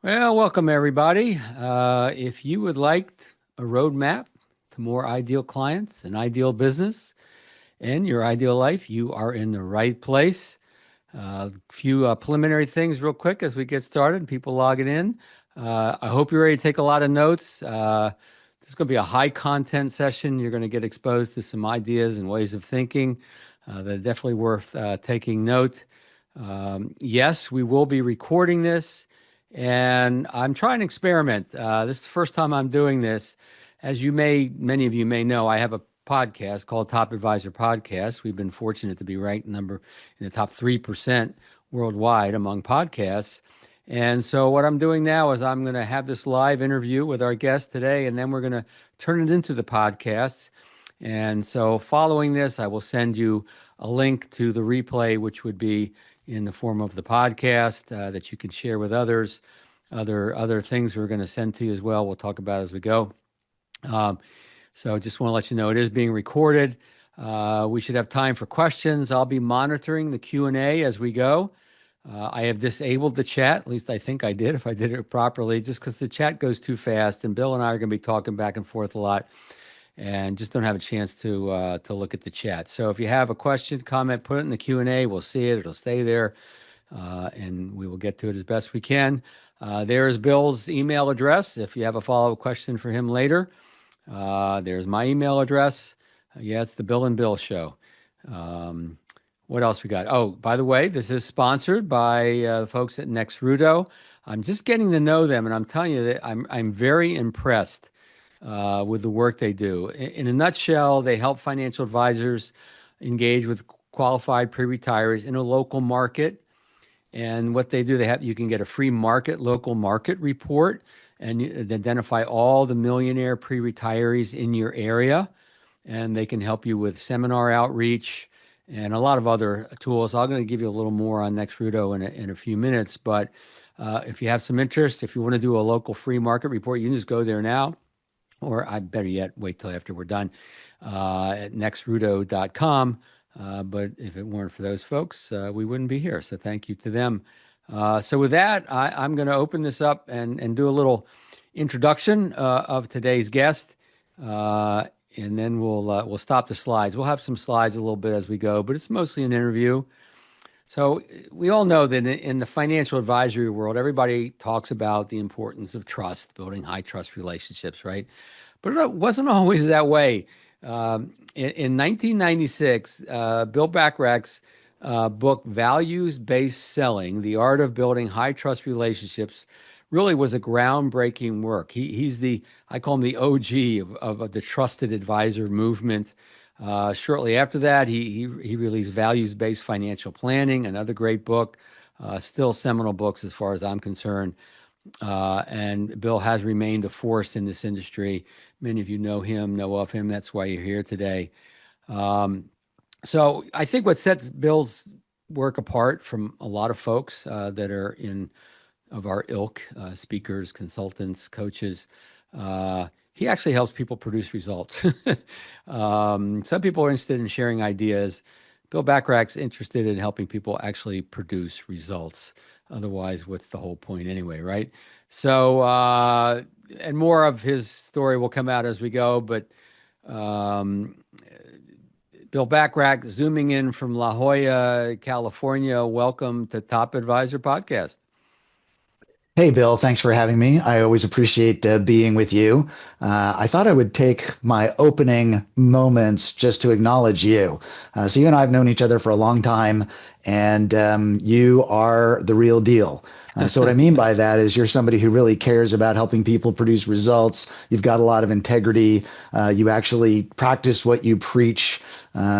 Well, welcome everybody. If you would like a roadmap to more ideal clients, an ideal business, and your ideal life, you are in the right place. A few preliminary things, real quick, as we get started. People logging in. I hope you're ready to take a lot of notes. This is going to be a high content session. You're going to get exposed to some ideas and ways of thinking that are definitely worth taking note. Yes, we will be recording this, and I'm trying to experiment. This is the first time I'm doing this. As many of you may know, I have a podcast called Top Advisor Podcast. We've been fortunate to be ranked in the top 3% worldwide among podcasts. And so what I'm doing now is I'm going to have this live interview with our guest today, and then we're going to turn it into the podcasts. And so following this, I will send you a link to the replay, which would be in the form of the podcast that you can share with others. Other things we're going to send to you as well. We'll talk about as we go. So just want to let you know it is being recorded. We should have time for questions. I'll be monitoring the Q&A as we go. I have disabled the chat, at least I think I did, if I did it properly, just because the chat goes too fast, and Bill and I are going to be talking back and forth a lot, and just don't have a chance to look at the chat. So if you have a question, comment, put it in the Q&A. We'll see it. It'll stay there, and we will get to it as best we can. There is Bill's email address if you have a follow-up question for him later. There's my email address. Yeah, it's the Bill and Bill Show. What else we got? Oh, by the way, this is sponsored by the folks at Nexruto. I'm just getting to know them, and I'm telling you that I'm very impressed with the work they do. In a nutshell, they help financial advisors engage with qualified pre-retirees in a local market. And what they do, you can get a free local market report, and identify all the millionaire pre-retirees in your area. And they can help you with seminar outreach and a lot of other tools. I'm going to give you a little more on Nexruto in a few minutes. But if you have some interest, if you want to do a local free market report, you can just go there now. Or I better yet, wait till after we're done at nexruto.com. But if it weren't for those folks, we wouldn't be here. So thank you to them. So with that, I'm going to open this up and do a little introduction of today's guest. And then we'll stop the slides. We'll have some slides a little bit as we go, but it's mostly an interview. So we all know that in the financial advisory world, everybody talks about the importance of trust, building high trust relationships, right? But it wasn't always that way. In 1996, Bill Bachrach's book, Values-Based Selling, The Art of Building High Trust Relationships, really was a groundbreaking work. I call him the OG of the trusted advisor movement. Shortly after that, he released Values-Based Financial Planning, another great book, still seminal books as far as I'm concerned. And Bill has remained a force in this industry. Many of you know of him. That's why you're here today. So I think what sets Bill's work apart from a lot of folks that are of our ilk, speakers, consultants, coaches, he actually helps people produce results. Some people are interested in sharing ideas. Bill Bachrach's interested in helping people actually produce results. Otherwise, what's the whole point anyway, right? So, and more of his story will come out as we go, but Bill Bachrach, zooming in from La Jolla, California. Welcome to Top Advisor Podcast. Hey, Bill, thanks for having me. I always appreciate being with you. I thought I would take my opening moments just to acknowledge you. So you and I have known each other for a long time, and you are the real deal. So what I mean by that is you're somebody who really cares about helping people produce results. You've got a lot of integrity. You actually practice what you preach.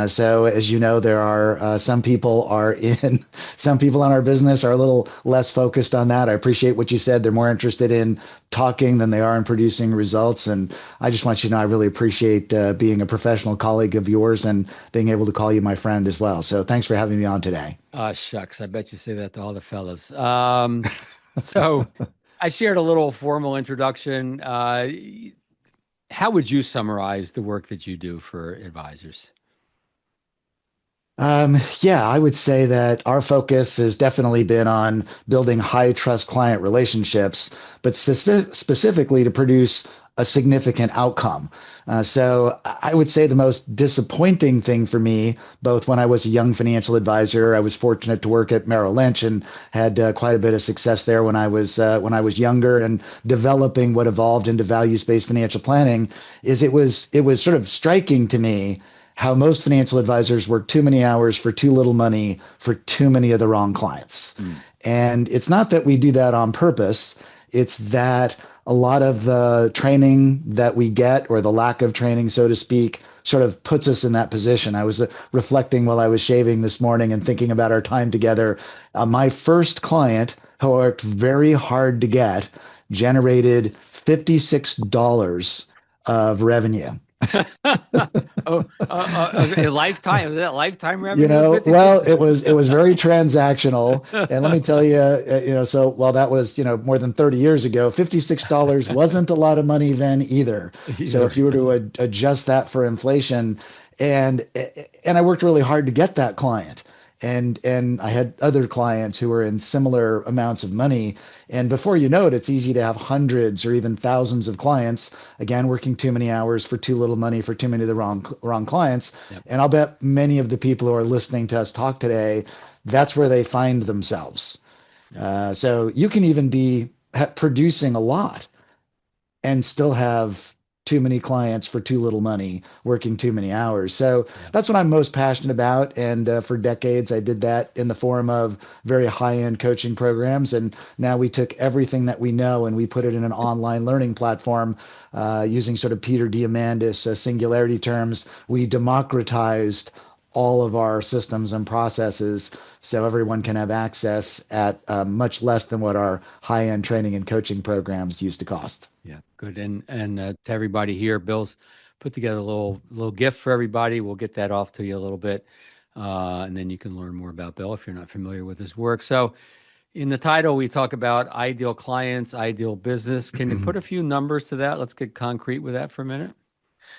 So as you know, there are some people in our business are a little less focused on that. I appreciate what you said. They're more interested in talking than they are in producing results. And I just want you to know I really appreciate being a professional colleague of yours and being able to call you my friend as well. So thanks for having me on today. Shucks, I bet you say that to all the fellas. So I shared a little formal introduction. How would you summarize the work that you do for advisors? Yeah, I would say that our focus has definitely been on building high trust client relationships, but specifically to produce a significant outcome. So I would say the most disappointing thing for me, both when I was a young financial advisor, I was fortunate to work at Merrill Lynch and had quite a bit of success there when I was younger and developing what evolved into values-based financial planning, is it was sort of striking to me how most financial advisors work too many hours for too little money for too many of the wrong clients. Mm, And it's not that we do that on purpose. It's that a lot of the training that we get, or the lack of training, so to speak, sort of puts us in that position. I was reflecting while I was shaving this morning and thinking about our time together. My first client, who worked very hard to get, generated $56 of revenue. oh, a lifetime, is that lifetime revenue, Well, 56? it was very transactional, and let me tell you, so while that was, more than 30 years ago, $56 wasn't a lot of money then either. So Either, if you were to yes. adjust that for inflation, and and I worked really hard to get that client, and I had other clients who were in similar amounts of money, and before you know it, it's easy to have hundreds or even thousands of clients, again, working too many hours for too little money for too many of the wrong clients. Yep. And I'll bet many of the people who are listening to us talk today, that's where they find themselves. Yep. So you can even be producing a lot and still have too many clients for too little money, working too many hours. So Yep. that's what I'm most passionate about. And for decades, I did that in the form of very high-end coaching programs. And now we took everything that we know and we put it in an online learning platform using sort of Peter Diamandis singularity terms. We democratized all of our systems and processes so everyone can have access at much less than what our high-end training and coaching programs used to cost. Yeah, good. And to everybody here, Bill's put together a little gift for everybody. We'll get that off to you a little bit, and then you can learn more about Bill if you're not familiar with his work. So, in the title, we talk about ideal clients, ideal business. Can you put a few numbers to that? Let's get concrete with that for a minute.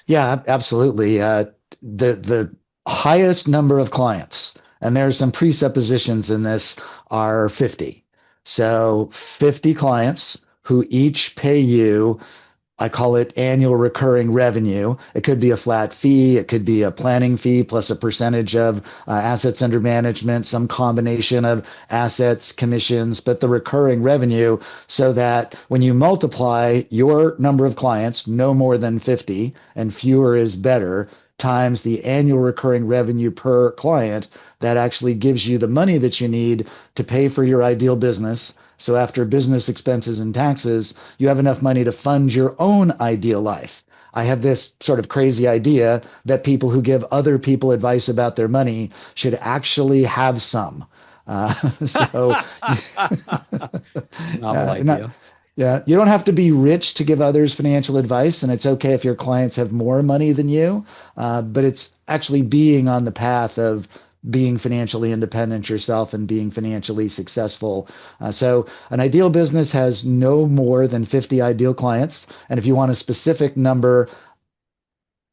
Yeah, absolutely. The highest number of clients, and there are some presuppositions in this, are 50. So 50 clients who each pay you, I call it annual recurring revenue. It could be a flat fee. It could be a planning fee plus a percentage of assets under management, some combination of assets, commissions, but the recurring revenue, so that when you multiply your number of clients, no more than 50, and fewer is better, times the annual recurring revenue per client, that actually gives you the money that you need to pay for your ideal business. So after business expenses and taxes, you have enough money to fund your own ideal life. I have this sort of crazy idea that people who give other people advice about their money should actually have some. Uh, so, Novel not, idea. yeah, you don't have to be rich to give others financial advice, and it's okay if your clients have more money than you. But it's actually being on the path of being financially independent yourself and being financially successful. So, an ideal business has no more than 50 ideal clients. And if you want a specific number,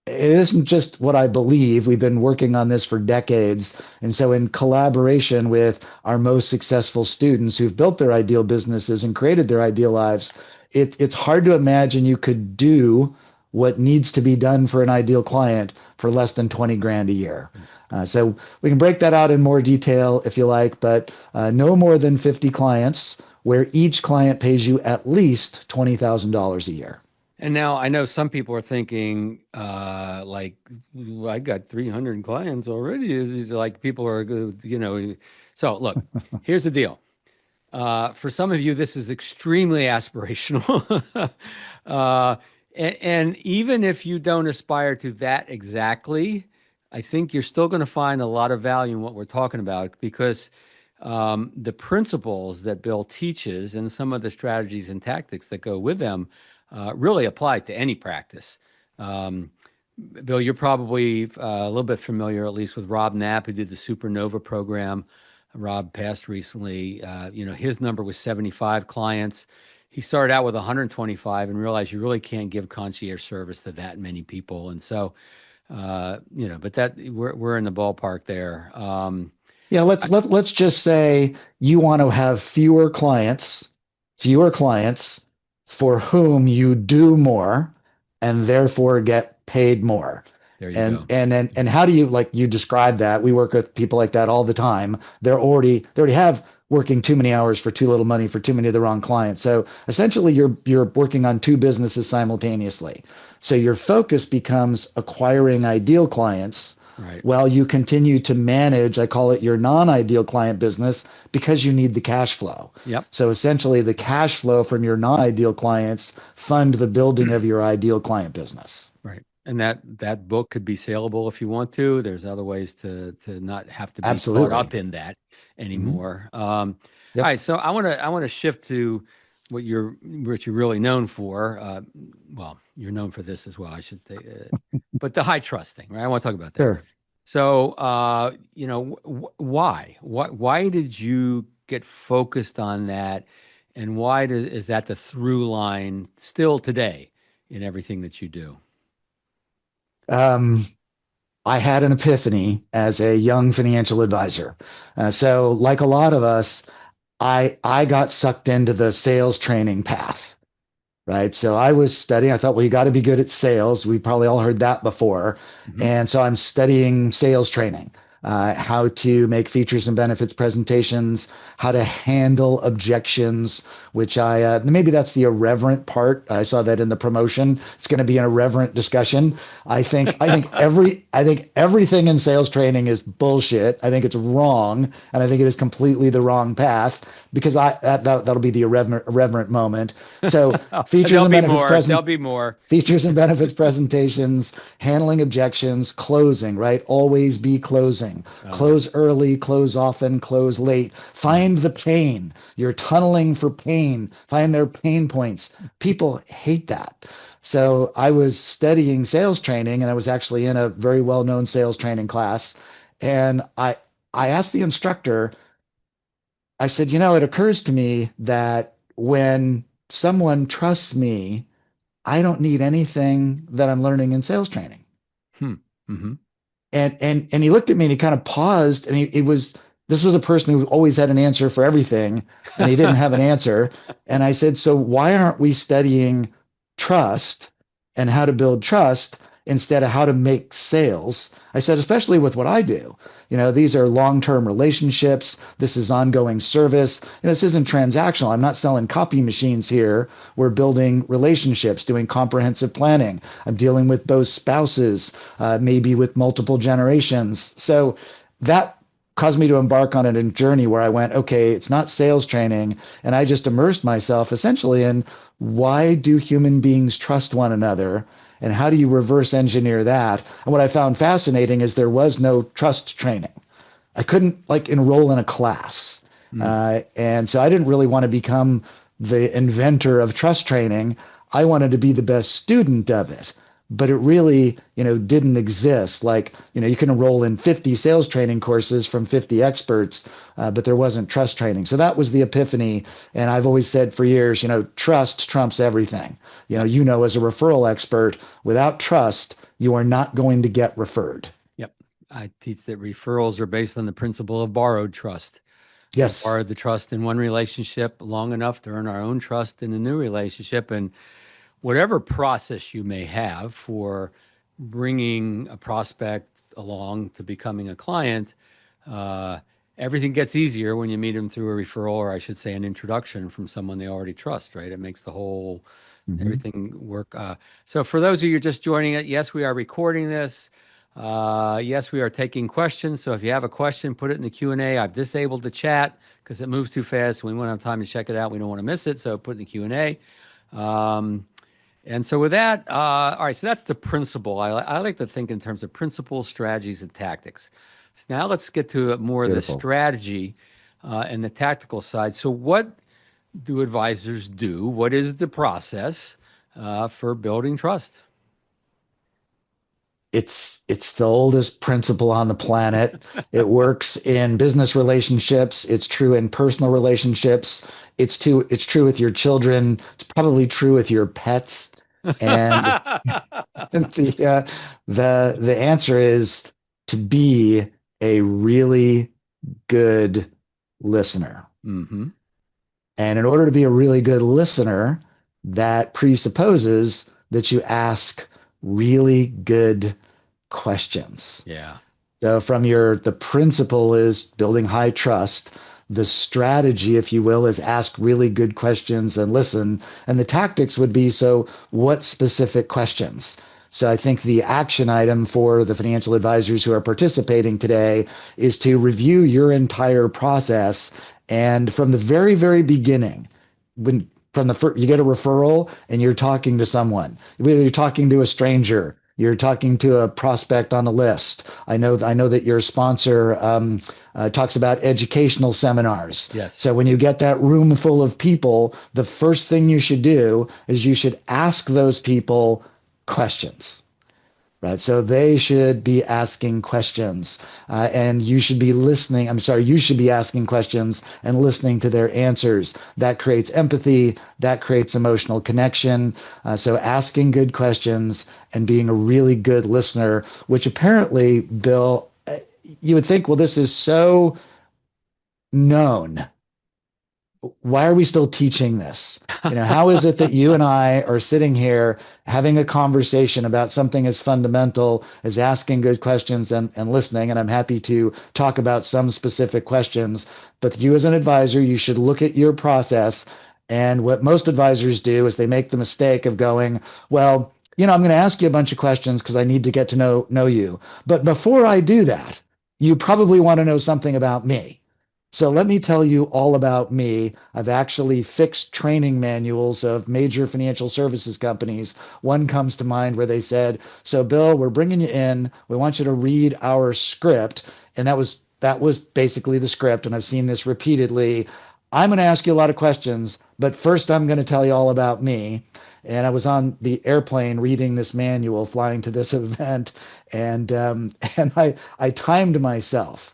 it isn't just what I believe. We've been working on this for decades. And so, in collaboration with our most successful students who've built their ideal businesses and created their ideal lives, it's hard to imagine you could do what needs to be done for an ideal client for less than 20 grand a year. So, we can break that out in more detail if you like, but no more than 50 clients where each client pays you at least $20,000 a year. And now I know some people are thinking, like, I got 300 clients already. These are like people are good. So look, here's the deal. For some of you, this is extremely aspirational. uh, and even if you don't aspire to that exactly, I think you're still going to find a lot of value in what we're talking about because the principles that Bill teaches and some of the strategies and tactics that go with them really apply to any practice. Um, Bill, you're probably a little bit familiar, at least with Rob Knapp, who did the Supernova program. Rob passed recently. His number was 75 clients. He started out with 125 and realized you really can't give concierge service to that many people. And so But that we're in the ballpark there. Yeah, let's just say you want to have fewer clients for whom you do more and therefore get paid more. There you And go. and how do you like you describe that? We work with people like that all the time. They already have working too many hours for too little money for too many of the wrong clients. So essentially you're working on two businesses simultaneously. So your focus becomes acquiring ideal clients Right. while you continue to manage, I call it your non-ideal client business because you need the cash flow. Yep. So essentially, the cash flow from your non-ideal clients fund the building of your ideal client business. Right. And that book could be saleable if you want to. There's other ways to not have to be caught Absolutely. up in that Hmm. anymore. All Yep. right, so I want to shift to what you're really known for. Well, you're known for this as well, I should say, but the high trust thing, right? I want to talk about that. Sure. So, why did you get focused on that, and is that the through line still today in everything that you do? Um, I had an epiphany as a young financial advisor. So, like a lot of us, I got sucked into the sales training path. Right. So I was studying. I thought, well, you got to be good at sales. We probably all heard that before. Mhm. And so I'm studying sales training, how to make features and benefits presentations, how to handle objections, which maybe that's the irreverent part. I saw that in the promotion. It's going to be an irreverent discussion. I think everything in sales training is bullshit. I think it's wrong. And I think it is completely the wrong path because that'll be the irreverent moment. So features There'll and be benefits more. There'll present be more. features and benefits presentations, handling objections, closing, right? Always be closing. Oh yeah. Close early, close often, close late. Right. Find the pain. You're tunneling for pain. Find their pain points. People hate that. So I was studying sales training and I was actually in a very well-known sales training class. And I asked the instructor, I said, it occurs to me that when someone trusts me, I don't need anything that I'm learning in sales training. Hmm. Hmm. And he looked at me and he kind of paused and he it was this was a person who always had an answer for everything and he didn't have an answer. And I said, so why aren't we studying trust and how to build trust instead of how to make sales? I said, especially with what I do. These are long-term relationships. This is ongoing service. This isn't transactional. I'm not selling copy machines here. We're building relationships, doing comprehensive planning. I'm dealing with both spouses, maybe with multiple generations. So that caused me to embark on a journey where I went, okay, it's not sales training. And I just immersed myself essentially in why do human beings trust one another? And how do you reverse engineer that? And what I found fascinating is there was no trust training. I couldn't like enroll in a class. Hmm. And so I didn't really want to become the inventor of trust training. I wanted to be the best student of it. But it really, didn't exist. Like, you can enroll in 50 sales training courses from 50 experts, but there wasn't trust training. So that was the epiphany. And I've always said for years, trust trumps everything. Yep. As a referral expert, without trust, you are not going to get referred. Yep. I teach that referrals are based on the principle of borrowed trust. We've Yes. borrowed the trust in one relationship long enough to earn our own trust in a new relationship. And whatever process you may have for bringing a prospect along to becoming a client, uh, everything gets easier when you meet them through a referral, or I should say, an introduction from someone they already trust, right? It makes the whole Mhm. everything work. So, for those of you just joining it, yes, we are recording this. Yes, we are taking questions. So, if you have a question, put it in the Q&A. I've disabled the chat because it moves too fast. We won't have time to check it out. We don't want to miss it. So, put it in the Q&A. And so with that, all right, so that's the principle. I like to think in terms of principles, strategies, and tactics. So now let's get to more of the Beautiful. strategy and the tactical side. So what do advisors do? What is the process for building trust? It's the oldest principle on the planet. It works in business relationships. It's true in personal relationships. It's true with your children. It's probably true with your pets. And the answer is to be a really good listener. Hmm. And in order to be a really good listener, that presupposes that you ask really good questions. Yeah. So the principle is building high trust. The strategy, if you will, is ask really good questions and listen. And the tactics would be, so what specific questions? So I think the action item for the financial advisors who are participating today is to review your entire process. And from the very, very beginning, when from the first, you get a referral and you're talking to someone, whether you're talking to a stranger, you're talking to a prospect on a list. I know that your sponsor talks about educational seminars. Yes. So when you get that room full of people, the first thing you should do is you should ask those people questions. Right. So they should be asking questions, and you should be listening. I'm sorry, you should be asking questions and listening to their answers. That creates empathy. That creates emotional connection. So asking good questions and being a really good listener, which apparently, Bill, you would think, well, this is so known. Why are we still teaching this? How is it that you and I are sitting here having a conversation about something as fundamental as asking good questions and listening? And I'm happy to talk about some specific questions. But you, as an advisor, you should look at your process. And what most advisors do is they make the mistake of going, well, I'm going to ask you a bunch of questions because I need to get to know you. But before I do that, you probably want to know something about me. So let me tell you all about me. I've actually fixed training manuals of major financial services companies. One comes to mind where they said, "So Bill, we're bringing you in. We want you to read our script." And that was basically the script, and I've seen this repeatedly. I'm going to ask you a lot of questions, but first I'm going to tell you all about me. And I was on the airplane reading this manual, flying to this event, and and I timed myself.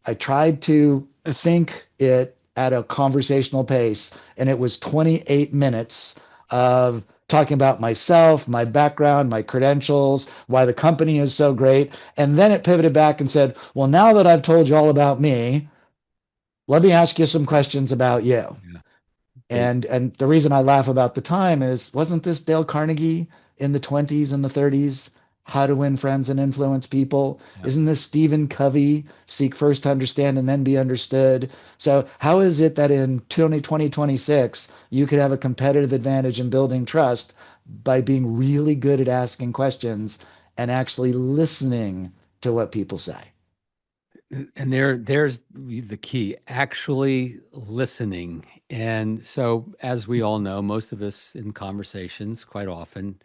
I tried to think it at a conversational pace, and it was 28 minutes of talking about myself, my background, my credentials, why the company is so great. And then it pivoted back and said, well, now that I've told you all about me, let me ask you some questions about you. Yeah. They, And the reason I laugh about the time is, wasn't this Dale Carnegie in the 20s and the 30s? How to Win Friends and Influence People. yeah. Isn't this Stephen Covey? Seek first to understand and then be understood. So how is it that in 2026 you could have a competitive advantage in building trust by being really good at asking questions and actually listening to what people say? And there's the key, actually listening. And so, as we all know, most of us in conversations quite often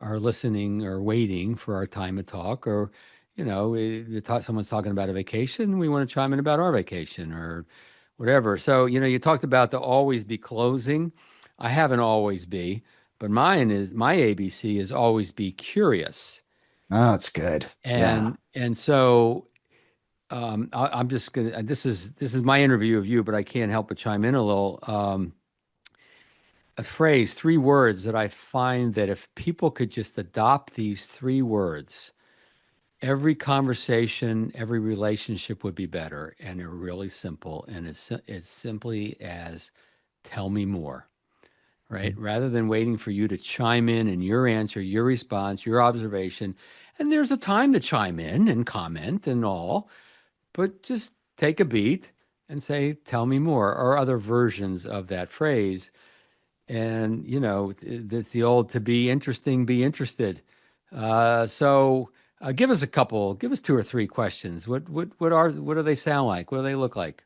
are listening or waiting for our time to talk, or, someone's talking about a vacation, we want to chime in about our vacation or whatever. So, you talked about the always be closing. I have an always be, but my ABC is always be curious. Oh, it's good. Yeah. And so I'm just gonna. This is my interview of you, but I can't help but chime in a little. A phrase, three words that I find that if people could just adopt these three words, every conversation, every relationship would be better. And they're really simple, and it's simply as, "Tell me more." Right? Rather than waiting for you to chime in and your answer, your response, your observation, and there's a time to chime in and comment and all. But just take a beat and say, tell me more, or other versions of that phrase. And, it's the old to be interesting, be interested. So give us give us two or three questions. What do they sound like? What do they look like?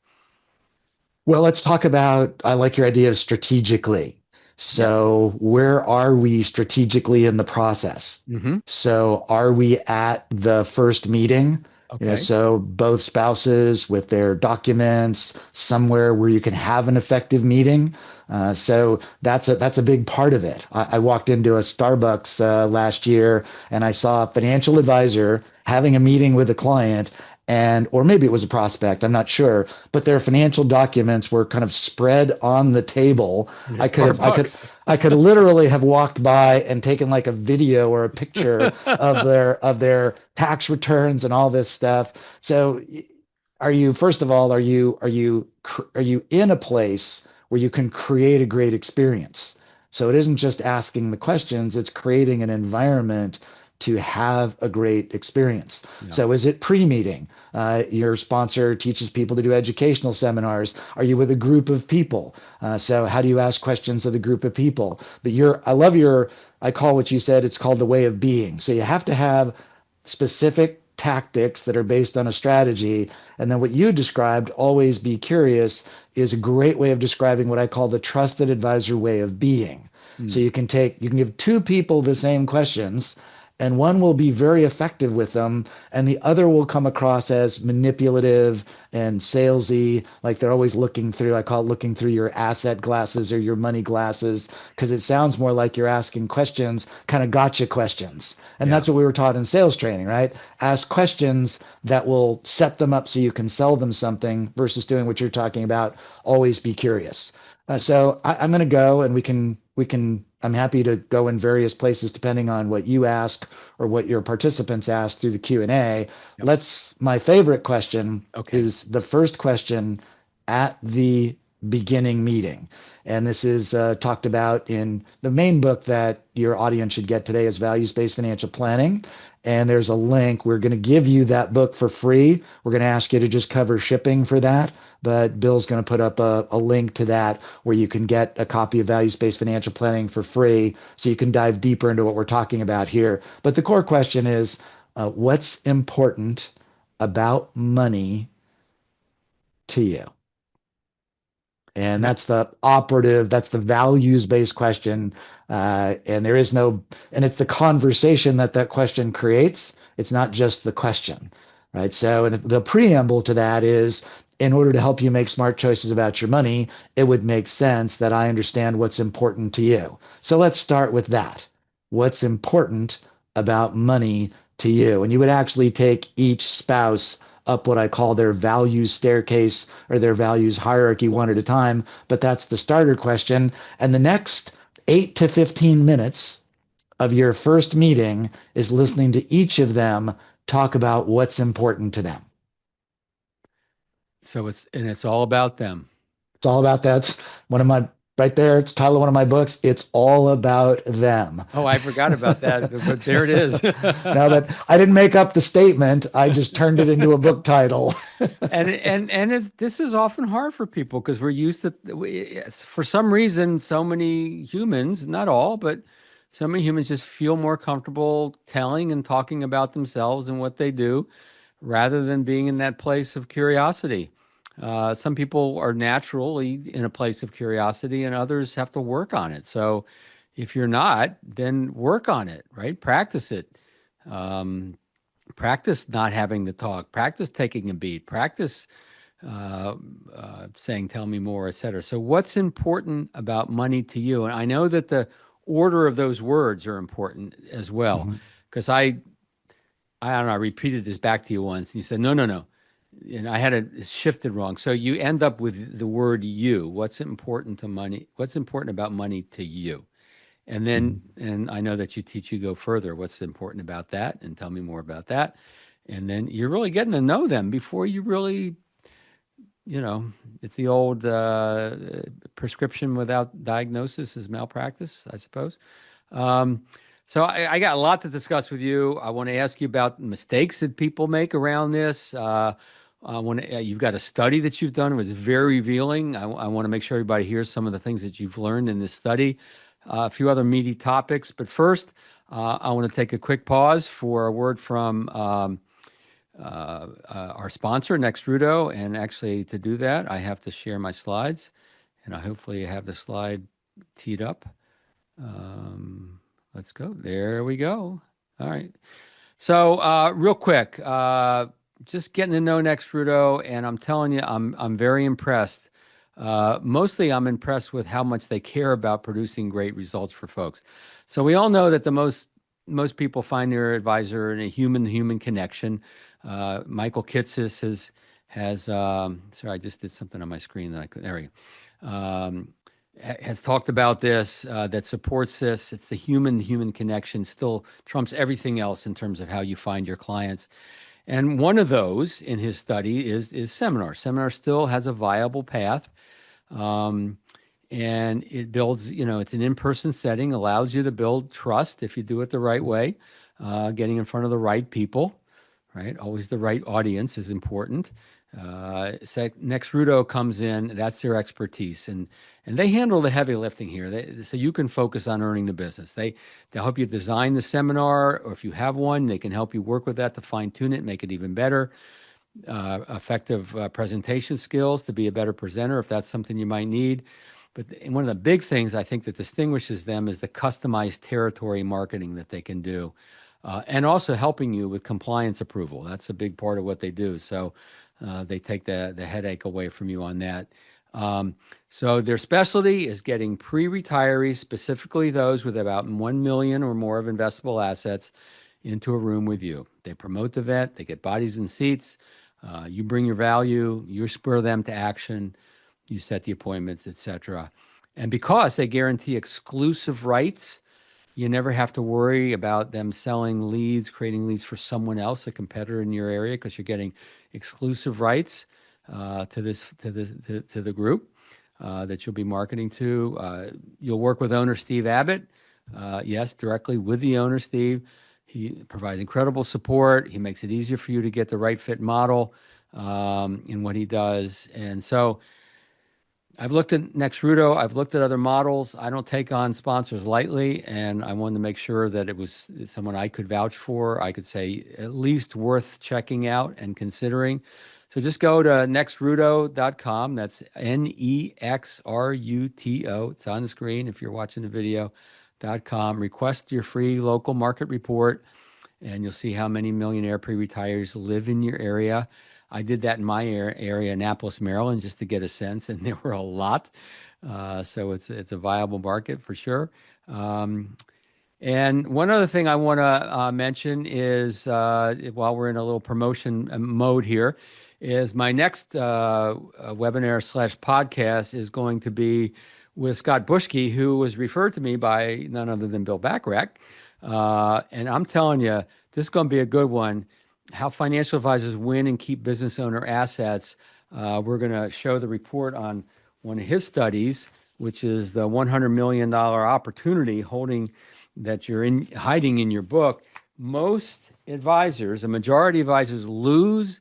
Well, let's talk about, I like your idea of strategically. Yeah. So, where are we strategically in the process? Hmm. So, are we at the first meeting? Okay. So both spouses with their documents somewhere where you can have an effective meeting. So that's a big part of it. I walked into a Starbucks last year and I saw a financial advisor having a meeting with a client and or maybe it was a prospect, I'm not sure, but their financial documents were kind of spread on the table. And I there's could our have I could bucks. I could literally have walked by and taken like a video or a picture of their tax returns and all this stuff. So are you, first of all, are you in a place where you can create a great experience? So it isn't just asking the questions, it's creating an environment to have a great experience. Yeah. So is it pre-meeting? Your sponsor teaches people to do educational seminars. Are you with a group of people? So how do you ask questions of the group of people? But I love I call what you said, it's called the way of being. So you have to have specific tactics that are based on a strategy. And then what you described, always be curious, is a great way of describing what I call the trusted advisor way of being. So Hmm. you can give two people the same questions, and one will be very effective with them, and the other will come across as manipulative and salesy, like they're always looking through, I call it looking through your asset glasses or your money glasses, because it sounds more like you're asking questions, kind of gotcha questions. And Yeah. that's what we were taught in sales training, right? Ask questions that will set them up so you can sell them something versus doing what you're talking about. Always be curious. I'm going to go, and I'm happy to go in various places depending on what you ask or what your participants ask through the Q&A. Yep. My favorite question Okay. is the first question at the beginning meeting. And this is talked about in the main book that your audience should get today is Values-Based Financial Planning. And there's a link. We're going to give you that book for free. We're going to ask you to just cover shipping for that. But Bill's going to put up a link to that where you can get a copy of Values-Based Financial Planning for free so you can dive deeper into what we're talking about here. But the core question is what's important about money to you? And And that, that's the values-based question. And there is no, and it's the conversation that that question creates. It's not just the question, right? So, and the preamble to that is, in order to help you make smart choices about your money, it would make sense that I understand what's important to you. So let's start with that. What's important about money to you? And you would actually take each spouse up what I call their values staircase or their values hierarchy one at a time. But that's the starter question. And the next 8 to 15 minutes of your first meeting is listening to each of them talk about what's important to them. it's all about them. It's all about that's one of my right there. It's the title of one of my books. It's all about them. Oh, I forgot about that, but there it is. Now that I didn't make up the statement, I just turned it into a book title. This is often hard for people because we're used to for some reason so many humans, not all, but so many humans just feel more comfortable telling and talking about themselves and what they do rather than being in that place of curiosity. Some people are naturally in a place of curiosity and others have to work on it. So if you're not, then work on it, right? Practice it. Um, Practice not having the talk, practice taking a beat, practice saying, tell me more, et cetera. So, what's important about money to you? And I know that the order of those words are important as well, Mhm. because I don't know, I repeated this back to you once and you said, no, no, no. And I had it shifted wrong. So, you end up with the word you. What's important to money? What's important about money to you? And then, and I know that you go further. What's important about that? And tell me more about that. And then you're really getting to know them before you really, it's the old prescription without diagnosis is malpractice, I suppose. Um, so I got a lot to discuss with you. I want to ask you about mistakes that people make around this. You've got a study that you've done. It was very revealing. I want to make sure everybody hears some of the things that you've learned in this study. A few other meaty topics, but first, I want to take a quick pause for a word from our sponsor, Nexruto. And actually, to do that, I have to share my slides, and I hopefully have the slide teed up. Um, let's go. There we go. All right. So, real quick, just getting to know Nexruto, and I'm telling you, I'm very impressed. Mostly, I'm impressed with how much they care about producing great results for folks. So we all know that the most people find their advisor in a human-to-human connection. Michael Kitces has sorry, I just did something on my screen that I could. There we go. Has talked about this, that supports this. It's the human connection still trumps everything else in terms of how you find your clients. And one of those in his study is seminar. Seminar still has a viable path. Um, and it builds, it's an in-person setting, allows you to build trust if you do it the right way, getting in front of the right people, right? Always the right audience is important. Nexruto comes in, that's their expertise, and they handle the heavy lifting here. So you can focus on earning the business. They'll help you design the seminar, or if you have one, they can help you work with that to fine tune it, make it even better. Effective presentation skills to be a better presenter if that's something you might need. But one of the big things I think that distinguishes them is the customized territory marketing that they can do, and also helping you with compliance approval. That's a big part of what they do. So they take the headache away from you on that. So their specialty is getting pre-retirees, specifically those with about 1 million or more of investable assets, into a room with you. They promote the event, they get bodies and seats. You bring your value, you spur them to action, you set the appointments, etc. And because they guarantee exclusive rights, you never have to worry about them selling leads, creating leads for someone else, a competitor in your area, because you're getting exclusive rights to the group that you'll be marketing to. You'll work with owner Steve Abbott, yes, directly with the owner Steve. He provides incredible support. He makes it easier for you to get the right fit model in what he does. And so I've looked at Nexruto. I've looked at other models. I don't take on sponsors lightly, and I wanted to make sure that it was someone I could vouch for. I could say at least worth checking out and considering. So just go to nexruto.com. That's Nexruto. It's on the screen if you're watching the video.com. Request your free local market report, and you'll see how many millionaire pre-retirees live in your area. I did that in my area, Annapolis, Maryland, just to get a sense, and there were a lot. So it's a viable market for sure. And one other thing I want to mention is, while we're in a little promotion mode here, is my next webinar / podcast is going to be with Scott Bushke, who was referred to me by none other than Bill Bachrach. And I'm telling you, this is going to be a good one. How financial advisors win and keep business owner assets. We're going to show the report on one of his studies, which is the $100 million opportunity that you're hiding in your book. Most advisors, a majority of advisors, lose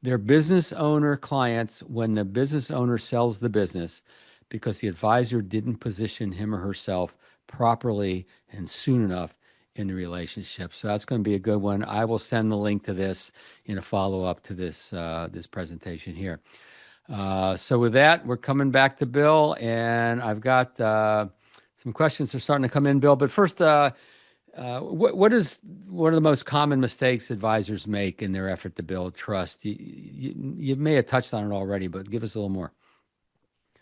their business owner clients when the business owner sells the business because the advisor didn't position him or herself properly and soon enough in the relationship. So that's going to be a good one. I will send the link to this in a follow-up to this presentation here. So with that, we're coming back to Bill, and I've got some questions are starting to come in, Bill. But first, what is one of the most common mistakes advisors make in their effort to build trust? You may have touched on it already, but give us a little more.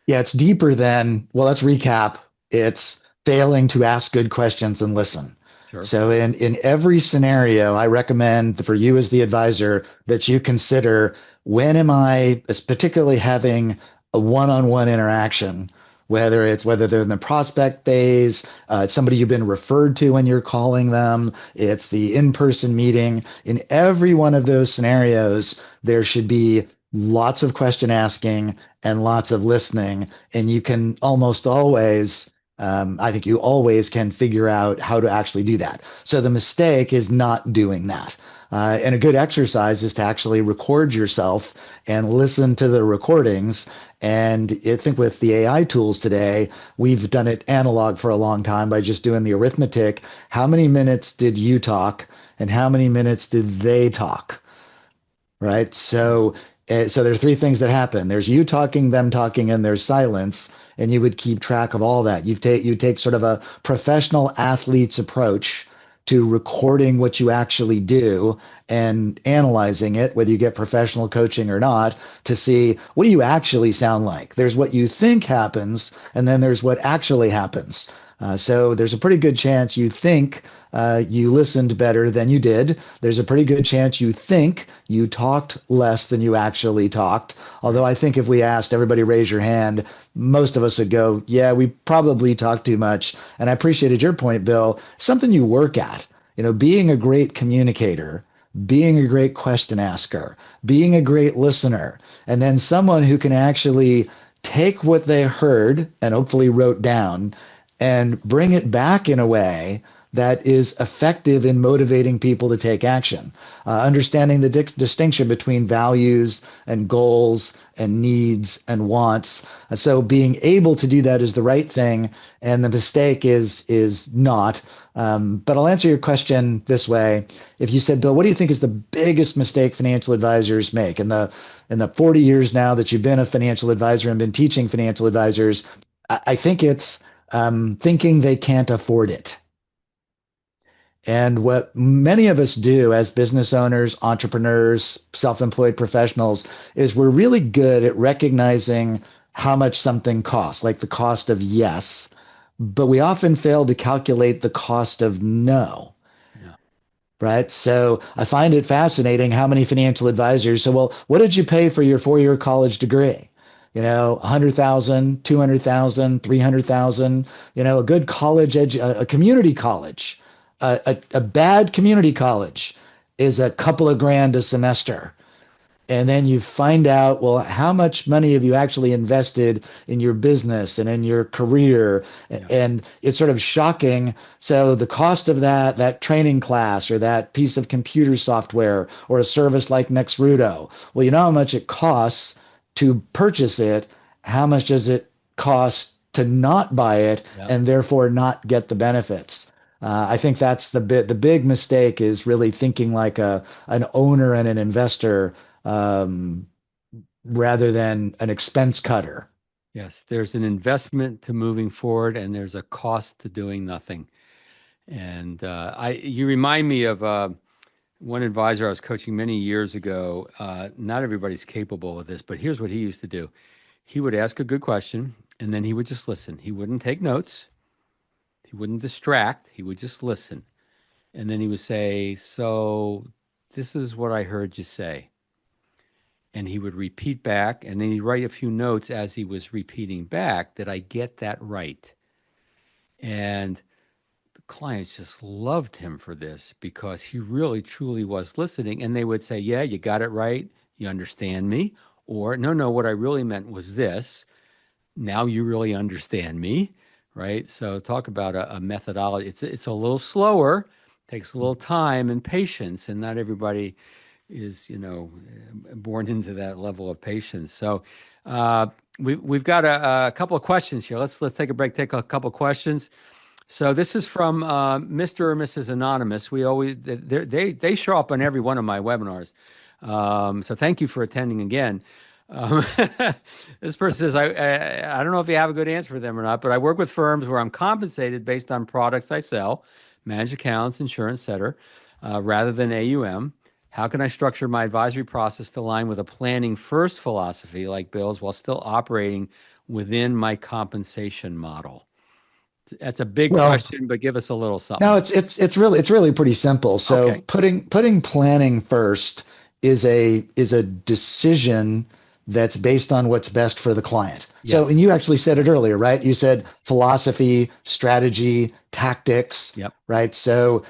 Yeah, it's deeper than, well, let's recap. It's failing to ask good questions and listen. Sure. So in every scenario, I recommend for you as the advisor that you consider, when am I particularly having a one-on-one interaction, whether they're in the prospect phase, it's somebody you've been referred to when you're calling them, it's the in-person meeting. In every one of those scenarios, there should be lots of question asking and lots of listening, and you can almost always I think you always can figure out how to actually do that. So the mistake is not doing that. And a good exercise is to actually record yourself and listen to the recordings. And I think with the AI tools today, we've done it analog for a long time by just doing the arithmetic. How many minutes did you talk and how many minutes did they talk? Right. So there's three things that happen. There's you talking, them talking, and there's silence. And you would keep track of all that. You take sort of a professional athlete's approach to recording what you actually do and analyzing it, whether you get professional coaching or not, to see, what do you actually sound like? There's what you think happens, and then there's what actually happens. So there's a pretty good chance you think you listened better than you did. There's a pretty good chance you think you talked less than you actually talked. Although Right. I think if we asked everybody raise your hand, most of us would go, yeah, we probably talked too much. And I appreciated your point, Bill. Something you work at, being a great communicator, being a great question asker, being a great listener, and then someone who can actually take what they heard and hopefully wrote down and bring it back in a way that is effective in motivating people to take action. Understanding the distinction between values and goals and needs and wants. So being able to do that is the right thing, and the mistake is not. But I'll answer your question this way. If you said, Bill, what do you think is the biggest mistake financial advisors make? In the 40 years now that you've been a financial advisor and been teaching financial advisors, I think it's thinking they can't afford it. And what many of us do as business owners, entrepreneurs, self-employed professionals is we're really good at recognizing how much something costs, like the cost of yes, but we often fail to calculate the cost of no. Yeah. Right. So I find it fascinating how many financial advisors say, well, what did you pay for your 4-year college degree? 100,000, 200,000, 300,000, a good a community college, a bad community college is a couple of grand a semester. And then you find out, well, how much money have you actually invested in your business and in your career? Yeah. And it's sort of shocking. So the cost of that training class or that piece of computer software or a service like Nexruto, well, you know how much it costs to purchase it. How much does it cost to not buy it Yeah. and therefore not get the benefits? I think that's the big mistake is really thinking like an owner and an investor um, rather than an expense cutter. Yes. There's an investment to moving forward, and there's a cost to doing nothing. And you remind me of one advisor I was coaching many years ago. Not everybody's capable of this, but here's what he used to do. He would ask a good question, and then he would just listen. He wouldn't take notes. He wouldn't distract. He would just listen. And then he would say, "So this is what I heard you say." And he would repeat back, and then he'd write a few notes as he was repeating back. Did I get that right? And the clients just loved him for this because he really truly was listening. And they would say, "Yeah, you got it right. You understand me." Or, "No, no, what I really meant was this. Now you really understand me." Right. So talk about a methodology. It's a little slower, takes a little time and patience, and not everybody is, born into that level of patience. So uh, we've got a couple of questions here. Let's take a break, take a couple of questions. So this is from Mr. or Mrs. Anonymous. They show up on every one of my webinars. So thank you for attending again. Um, this person says, I don't know if you have a good answer for them or not, but I work with firms where I'm compensated based on products I sell, managed accounts, insurance, et cetera, rather than AUM. How can I structure my advisory process to align with a planning first philosophy like Bill's while still operating within my compensation model? That's a big Well, question, but give us a little no, something. it's really pretty simple. So Okay. putting planning first is a decision that's based on what's best for the client. So, and Yes. you actually said it Yes. earlier, right? You said Yes. philosophy, strategy, tactics, Yep. right? So,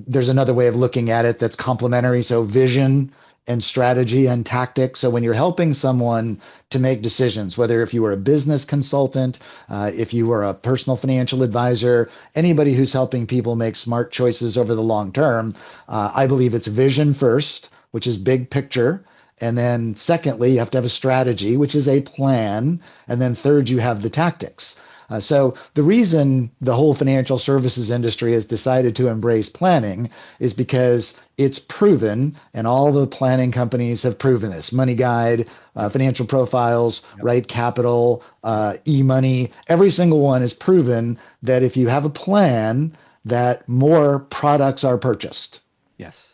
there's another way of looking at it that's complementary. So, vision and strategy and tactics. So, when you're helping someone to make decisions, whether if you were a business consultant, if you were a personal financial advisor, anybody who's helping people make smart choices over the long term, I believe it's vision first, which is big picture. And then secondly, you have to have a strategy, which is a plan. And then third, you have the tactics. So the reason the whole financial services industry has decided to embrace planning is because it's proven, and all the planning companies have proven this. Money Guide, Yep. Financial Profiles, Yep. Right Capital, Yep. eMoney, every single one has proven that if you have a plan, that more products are purchased, Yes.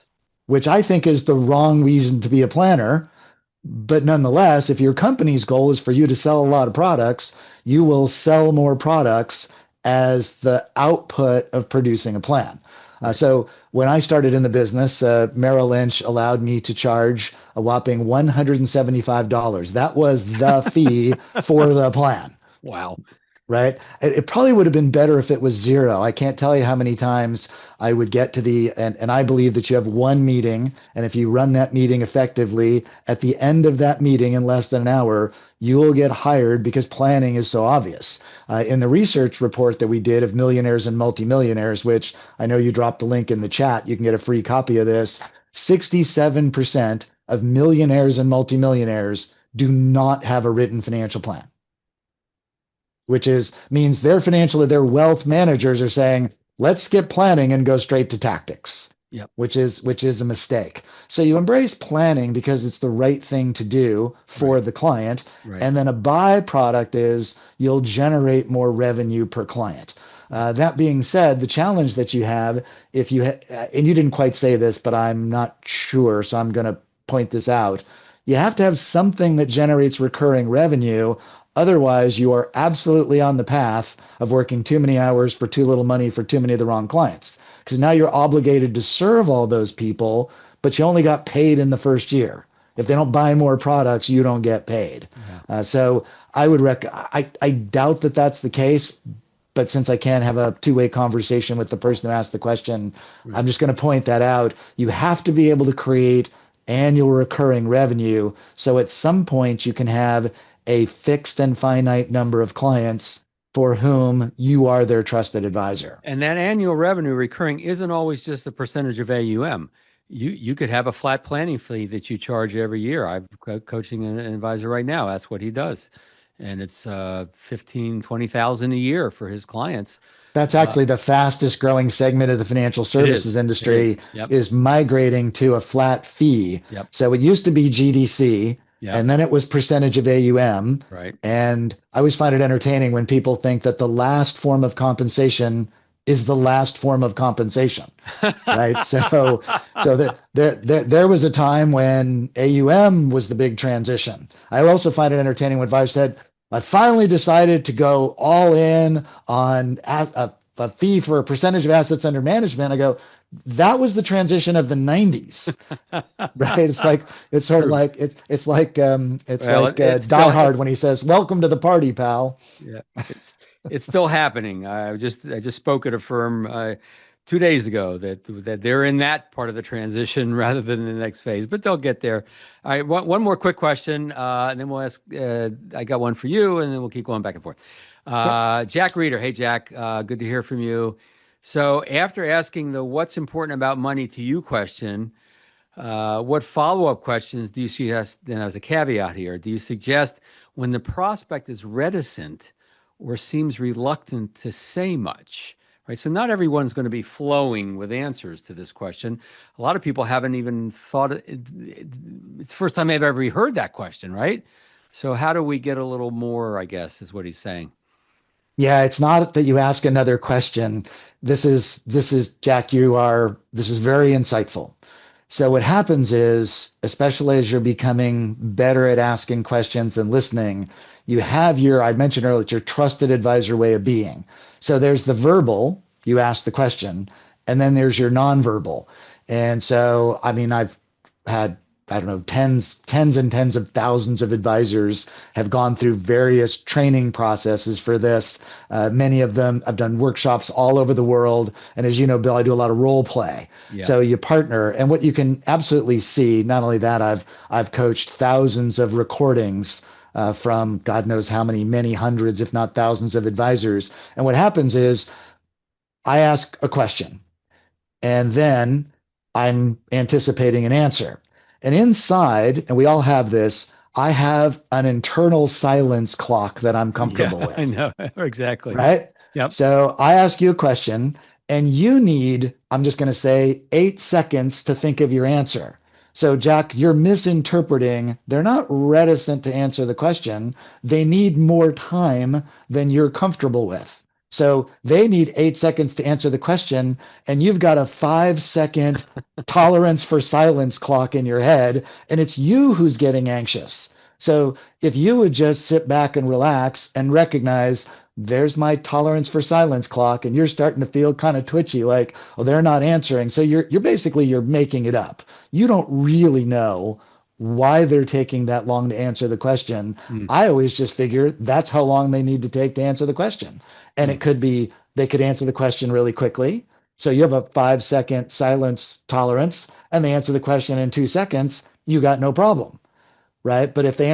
which I think is the wrong reason to be a planner. But nonetheless, if your company's goal is for you to sell a lot of products, you will sell more products as the output of producing a plan. Right. So when I started in the business, Merrill Lynch allowed me to charge a whopping $175. That was the fee for the plan, Wow. right? It probably would have been better if it was zero. I can't tell you how many times I would get to and I believe that you have one meeting, and if you run that meeting effectively, at the end of that meeting in less than an hour, you will get hired because planning is so obvious. In the research report that we did of millionaires and multimillionaires, which I know you dropped the link in the chat, you can get a free copy of this. 67% of millionaires and multimillionaires do not have a written financial plan, which is means their wealth managers are saying, let's skip planning and go straight to tactics, Yep. which is a mistake. So you embrace planning because it's the right thing to do Right. for the client. Right. And then a byproduct is you'll generate more revenue per client. Yep. That being said, the challenge that you have, if you and you didn't quite say this, but I'm not sure, so I'm going to point this out. You have to have something that generates recurring revenue. Otherwise, you are absolutely on the path of working too many hours for too little money for too many of the wrong clients. Because now you're obligated to serve all those people, but you only got paid in the first year. If they don't buy more products, you don't get paid. Yeah. So I doubt that that's the case, but since I can't have a two-way conversation with the person who asked the question, Right. I'm just going to point that out. You have to be able to create annual recurring revenue. So at some point you can have a fixed and finite number of clients for whom you are their trusted advisor. And that annual revenue recurring isn't always just a percentage of AUM. You could have a flat planning fee that you charge every year. I'm coaching an advisor right now. That's what he does. And it's 15, 20,000 a year for his clients. That's Uh, actually the fastest growing segment of the financial it services is. It is. industry Yep. is migrating to a flat fee. Yep. So it used to be GDC Yep. and then it was percentage of AUM. Right. And I always find it entertaining when people think that the last form of compensation is the last form of compensation, right? So there was a time when AUM was the big transition. I also find it entertaining when Vive said, I finally decided to go all in on a fee for a percentage of assets under management. I go, that was the transition of the 90s, right? It's It's sort of true. like it's Well, like it's Die still Hard when he says, "Welcome to the party, pal." yeah, it's still happening. I just spoke at a firm 2 days ago that they're in that part of the transition rather than the next phase, but they'll get there. All right, one more quick question, and then we'll ask. I got one for you, and then we'll keep going back and forth. Yep. Jack Reeder, hey Jack, good to hear from you. So after asking the "What's important about money to you" question, what follow-up questions do you see as, then as a caveat here, do you suggest when the prospect is reticent or seems reluctant to say much? Right. So not everyone's going to be flowing with answers to this question. A lot of people haven't even thought it's the first time they've ever heard that question, right? So how do we get a little more, I guess, is what he's saying. Yeah, it's not that you ask another question. This is Jack, this is very insightful. So what happens is, especially as you're becoming better at asking questions and listening, you have I mentioned earlier, it's your trusted advisor way of being. So there's the verbal, you ask the question, and then there's your nonverbal. And so, I mean, I've had, I don't know, tens and tens of thousands of advisors have gone through various training processes for this. Many of them, I've done workshops all over the world. And as you know, Bill, I do a lot of role play. Yeah. So you partner, and what you can absolutely see, not only that, I've coached thousands of recordings from God knows how many hundreds, if not thousands of advisors. And what happens is I ask a question and then I'm anticipating an answer. And inside, and we all have this, I have an internal silence clock that I'm Yeah, comfortable I with, know. Exactly. right? Yep. So I ask you a question, and you need, I'm just going to say, 8 seconds to think of your answer. So, Jack, you're misinterpreting. They're not reticent to answer the question. They need more time than you're comfortable with. So they need 8 seconds to answer the question, and you've got a 5 second tolerance for silence clock in your head, and it's you who's getting anxious. So if you would just sit back and relax and recognize there's my tolerance for silence clock, and you're starting to feel kind of twitchy, like, oh, they're not answering. So you're basically you're making it up. You don't really know why they're taking that long to answer the question. Mm, I always just figure that's how long they need to take to answer the question. And mm, it could be they could answer the question really quickly. So you have a 5 second silence tolerance and they answer the question in 2 seconds, you got no problem, right? But if they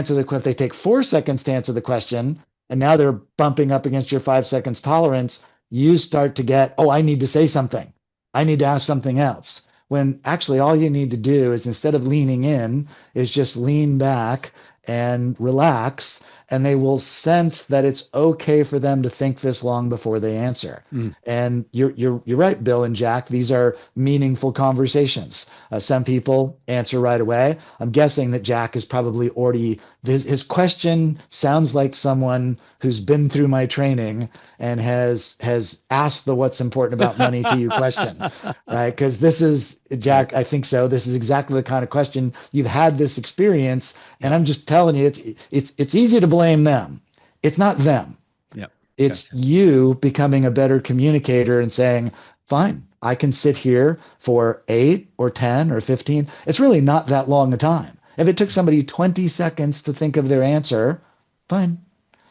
take 4 seconds to answer the question, and now they're bumping up against your 5 seconds tolerance, you start to get, oh, I need to say something. I need to ask something else. When actually all you need to do is instead of leaning in, is just lean back and relax, and they will sense that it's okay for them to think this long before they answer. mm. And you're right, Bill and Jack. These are meaningful conversations. Some people answer right away. I'm guessing that Jack is probably already his question sounds like someone who's been through my training and has asked the what's important about money to you question, right? Because this is Yep, Jack, I think so. This is exactly the kind of question you've had this experience, and yep, I'm just telling you, it's easy to blame them. It's not them. yep. It's Gotcha. you becoming a better communicator and saying, fine, I can sit here for 8 or 10 or 15. It's really not that long a time. If it took somebody 20 seconds to think of their answer, fine.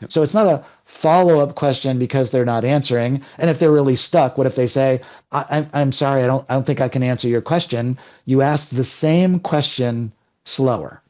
Yep. So it's not a follow-up question because they're not answering. And if they're really stuck, what if they say, I'm sorry, I don't think I can answer your question. You ask the same question slower,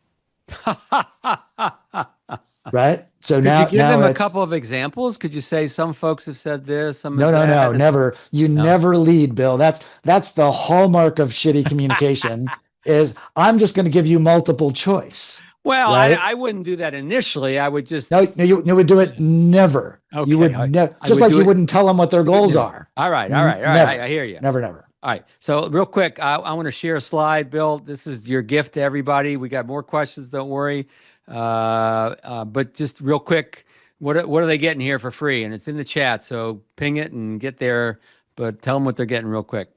right? So Could you give now them a it's couple of examples? Could you say some folks have said this, some no, has no, that? no, never. You No. never lead, Bill. That's the hallmark of shitty communication is I'm just going to give you multiple choice, Well, right? I wouldn't do that initially. I would just, No, no, you would do it never. You okay, would never, I just would like do you it. wouldn't tell them what their Do it goals new. are. All right, all right, all right. I Never, hear you. never, never. All right. So real quick, I want to share a slide, Bill. This is your gift to everybody. We got more questions. Don't worry. But just real quick, what are they getting here for free? And it's in the chat. So ping it and get there. But tell them what they're getting real quick.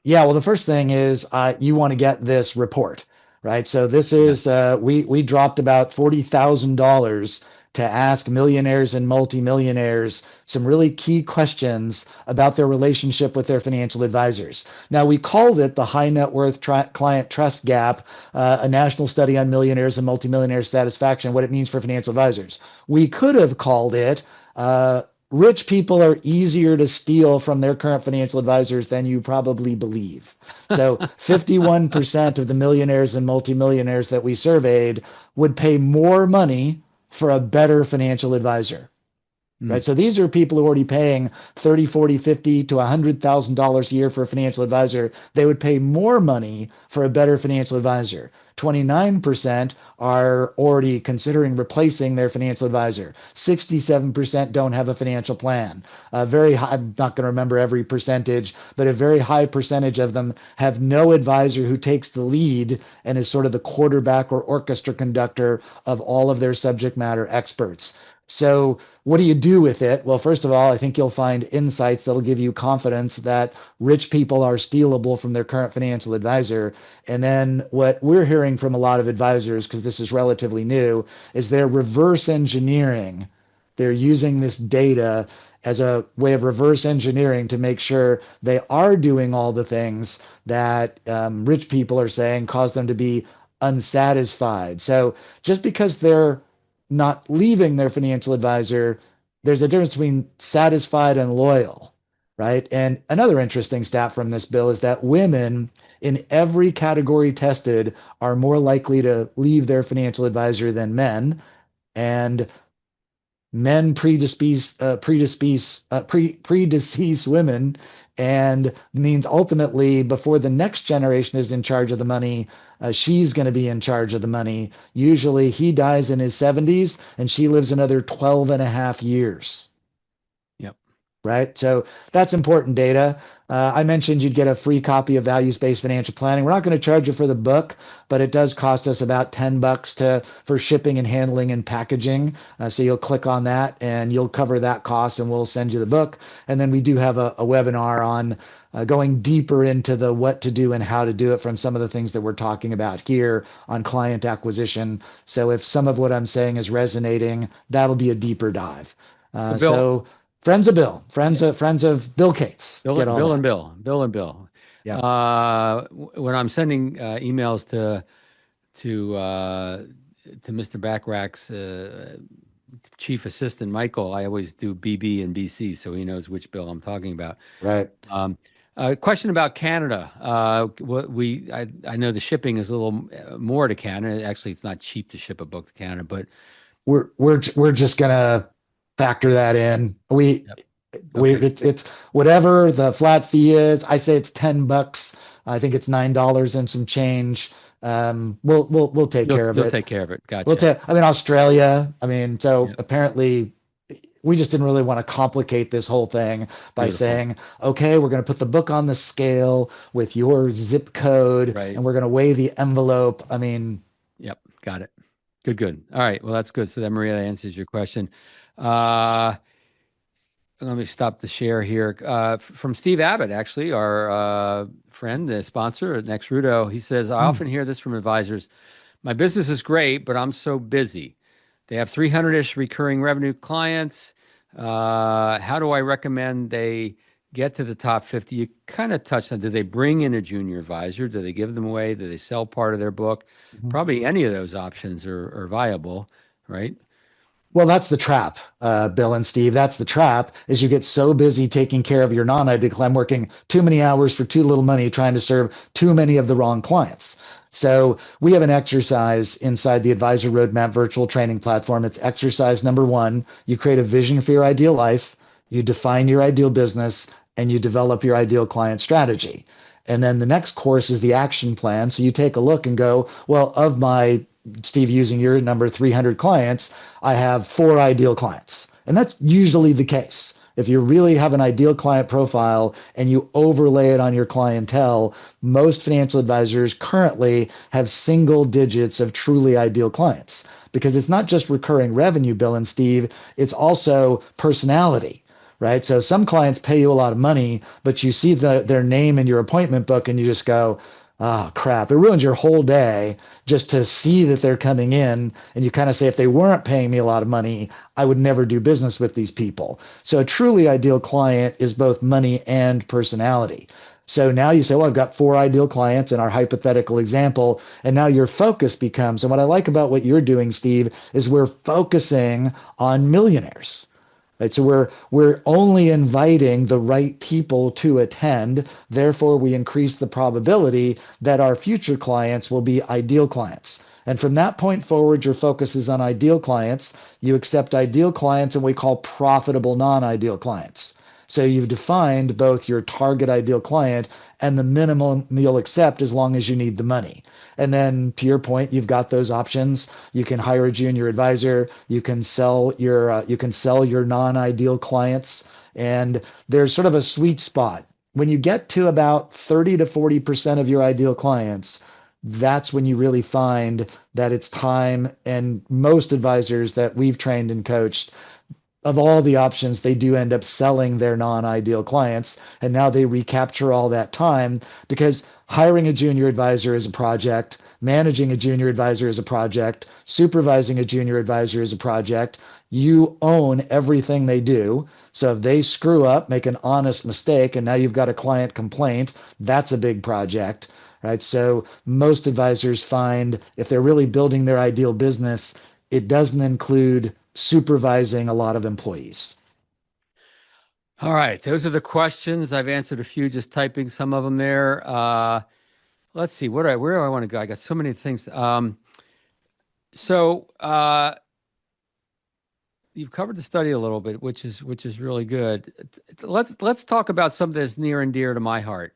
Yeah, well, the first thing is you want to get this report, right? So this is Yes. we dropped about $40,000 to ask millionaires and multimillionaires some really key questions about their relationship with their financial advisors. Now, we called it the High Net Worth Client Trust Gap, a national study on millionaires and multimillionaire satisfaction, what it means for financial advisors. We could have called it rich people are easier to steal from their current financial advisors than you probably believe. So 51% of the millionaires and multimillionaires that we surveyed would pay more money for a better financial advisor. Mm, Right. So these are people who are already paying 30, 40, 50 to $100,000 a year for a financial advisor. They would pay more money for a better financial advisor. 29% are already considering replacing their financial advisor. 67% don't have a financial plan. Very high, I'm not going to remember every percentage, but a very high percentage of them have no advisor who takes the lead and is sort of the quarterback or orchestra conductor of all of their subject matter experts. So what do you do with it? Well, first of all, I think you'll find insights that'll give you confidence that rich people are stealable from their current financial advisor. And then what we're hearing from a lot of advisors, because this is relatively new, is they're reverse engineering. They're using this data as a way of reverse engineering to make sure they are doing all the things that rich people are saying cause them to be unsatisfied. So just because they're not leaving their financial advisor, there's a difference between satisfied and loyal, right? And another interesting stat from this bill is that women in every category tested are more likely to leave their financial advisor than men. And men predecease women, and means ultimately before the next generation is in charge of the money, she's going to be in charge of the money. Usually he dies in his 70s and she lives another 12 and a half years, yep. right? So that's important data. I mentioned you'd get a free copy of Values-Based Financial Planning. We're not going to charge you for the book, but it does cost us about $10 for shipping and handling and packaging. So you'll click on that and you'll cover that cost, and we'll send you the book. And then we do have a webinar on going deeper into the what to do and how to do it from some of the things that we're talking about here on client acquisition. So if some of what I'm saying is resonating, that'll be a deeper dive. So, Bill, So friends of Bill Cates. Bill, Get all Bill and that. Bill, Bill and Bill. Yep. When I'm sending emails to to Mr. Bachrach's chief assistant Michael, I always do BB and BC so he knows which bill I'm talking about. Right. Um, question about Canada. I know the shipping is a little more to Canada. Actually, it's not cheap to ship a book to Canada, but We're just gonna factor that in. yep. We Okay, it's whatever the flat fee is. I say it's $10. I think it's $9 and some change. We'll take care of you'll it. take care of it. We'll Gotcha. take. I mean, Australia. I mean, so Yep. apparently we just didn't really want to complicate this whole thing by Beautiful. saying, okay, we're going to put the book on the scale with your zip code Right. and we're going to weigh the envelope. I mean, Yep. Got it. Good, good. All right. Well, that's good. So that Maria answers your question. Uh, Let me stop the share here. From Steve Abbott, actually, our friend, the sponsor at Nexruto, he says, I hmm, often hear this from advisors. My business is great, but I'm so busy. They have 300-ish recurring revenue clients. How do I recommend they get to the top 50? You kind of touched on, do they bring in a junior advisor? Do they give them away? Do they sell part of their book? mhm. Probably any of those options are viable, right? Well, that's the trap, Bill and Steve. That's the trap is you get so busy taking care of your non-ideal client, working too many hours for too little money, trying to serve too many of the wrong clients. So we have an exercise inside the Advisor Roadmap virtual training platform. It's exercise number one. You create a vision for your ideal life, you define your ideal business, and you develop your ideal client strategy. And then the next course is the action plan. So you take a look and go, well, of my Steve, using your number 300 clients, I have four ideal clients. And that's usually the case. If you really have an ideal client profile and you overlay it on your clientele, most financial advisors currently have single digits of truly ideal clients because it's not just recurring revenue, Bill and Steve, it's also personality. Right. So some clients pay you a lot of money, but you see their name in your appointment book and you just go, oh, crap. It ruins your whole day just to see that they're coming in. And you kind of say, if they weren't paying me a lot of money, I would never do business with these people. So a truly ideal client is both money and personality. So now you say, well, I've got four ideal clients in our hypothetical example. And now your focus becomes, and what I like about what you're doing, Steve, is we're focusing on millionaires. Right, so we're only inviting the right people to attend. Therefore, we increase the probability that our future clients will be ideal clients. And from that point forward, your focus is on ideal clients. You accept ideal clients and we call profitable non-ideal clients. So you've defined both your target ideal client and the minimum you'll accept as long as you need the money. And then to your point, you've got those options. You can hire a junior advisor. You can sell your non-ideal clients, and there's sort of a sweet spot. When you get to about 30 to 40% of your ideal clients, that's when you really find that it's time. And most advisors that we've trained and coached, of all the options, they do end up selling their non-ideal clients. And now they recapture all that time because hiring a junior advisor is a project, managing a junior advisor is a project, supervising a junior advisor is a project. You own everything they do. So if they screw up, make an honest mistake, and now you've got a client complaint, that's a big project. Right. So most advisors find if they're really building their ideal business, it doesn't include supervising a lot of employees. All right, those are the questions. I've answered a few, just typing some of them there. Let's see, where do I want to go? I got so many things. So you've covered the study a little bit, which is really good. Let's talk about something that's near and dear to my heart.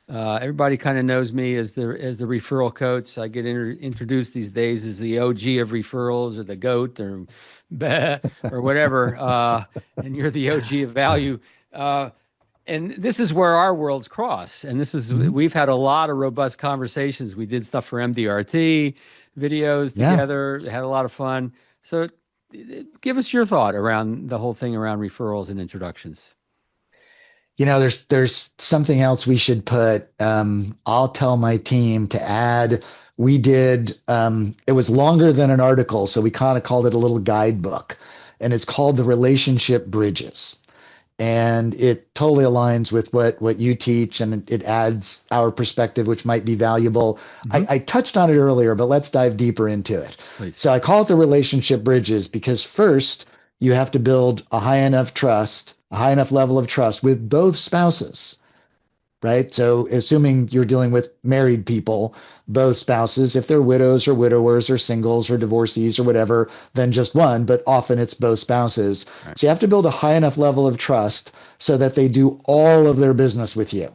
Everybody kind of knows me as the referral coach. I get introduced these days as the OG of referrals or the goat or bleh, or whatever. And you're the OG of value. Uh, and this is where our worlds cross. And this is Mhm. we've had a lot of robust conversations. We did stuff for MDRT, videos Yeah. together, had a lot of fun. So give us your thought around the whole thing around referrals and introductions. There's something else we should put. I'll tell my team to add. We did. It was longer than an article, so we kind of called it a little guidebook, and it's called the relationship bridges. and it totally aligns with what you teach, and it adds our perspective, which might be valuable. Hmm. I touched on it earlier, but let's dive deeper into it. Please. So I call it the relationship bridges because first you have to build a high enough trust, a high enough level of trust with both spouses, right? So, assuming you're dealing with married people, both spouses, if they're widows or widowers or singles or divorcees or whatever, then just one, but often it's both spouses. Right. So, you have to build a high enough level of trust so that they do all of their business with you.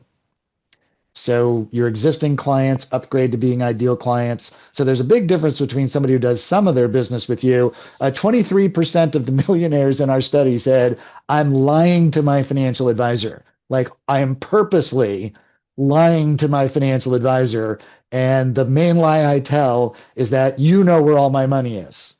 So your existing clients upgrade to being ideal clients. So there's a big difference between somebody who does some of their business with you. 23% of the millionaires in our study said, I'm lying to my financial advisor. Like I am purposely lying to my financial advisor. And the main lie I tell is that you know where all my money is.